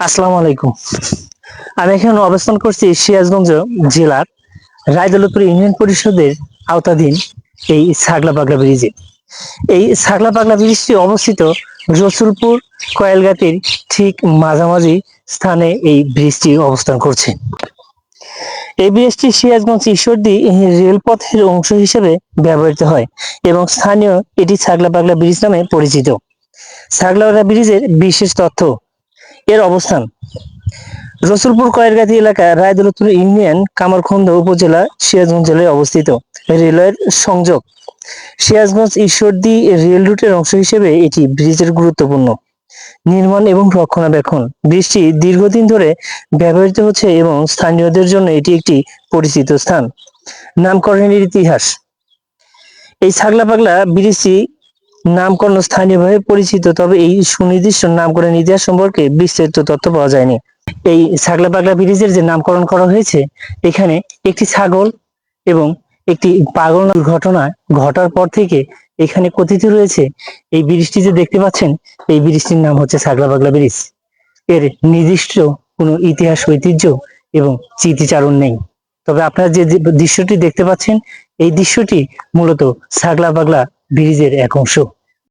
আসসালামু আলাইকুম। আমি এখানে অবস্থান করছি সিরাজগঞ্জ জেলার রায়দৌলতপুর ইউনিয়ন পরিষদের আওতাধীন এই ছাগলা পাগলা ব্রিজে। এই ছাগলা পাগলা ব্রিজটি অবস্থিত রসুলপুর কয়েলগাতির ঠিক মাঝামাঝি স্থানে এই ব্রিজটি অবস্থান করছে। এই ব্রিজটি সিরাজগঞ্জ ঈশ্বরদী রেলপথের অংশ হিসেবে ব্যবহৃত হয় এবং স্থানীয় এটি ছাগলা পাগলা ব্রিজ নামে পরিচিত। ছাগলা পাগলা ব্রিজের বিশেষ তথ্য: এর অবস্থান রসুলপুর কয়েরগাতি এলাকা, রায়দৌলতপুর ইউনিয়ন, কামারখন্দ উপজেলা, সিরাজগঞ্জ জেলায় অবস্থিত। রেলওয়ের সংযোগ: সিরাজগঞ্জ ঈশ্বরদী রেল রুটের অংশ হিসেবে এটি ব্রিজের গুরুত্বপূর্ণ। নির্মাণ এবং রক্ষণাবেক্ষণ: ব্রিজটি দীর্ঘদিন ধরে ব্যবহৃত হচ্ছে এবং স্থানীয়দের জন্য এটি একটি পরিচিত স্থান। নামকরণের ইতিহাস: এই ছাগলা পাগলা ব্রিজটি নামকরণ স্থানীয়ভাবে পরিচিত, তবে এই সুনির্দিষ্ট নামকরণের ইতিহাস সম্পর্কে বিস্তারিত তথ্য পাওয়া যায়নি। এই ছাগলা পাগলা ব্রিজের যে নামকরণ করা হয়েছে, এখানে একটি ছাগল এবং একটি পাগল দুর্ঘটনা ঘটার পর থেকে এখানে কথিত রয়েছে এই ব্রিজটি যে দেখতে পাচ্ছেন, এই ব্রিজটির নাম হচ্ছে ছাগলা পাগলা ব্রিজ। এর নির্দিষ্ট কোনো ইতিহাস, ঐতিহ্য এবং স্মৃতিচারণ নেই। তবে আপনারা যে দৃশ্যটি দেখতে পাচ্ছেন, এই দৃশ্যটি মূলত ছাগলা পাগলা ব্রিজের এক অংশ।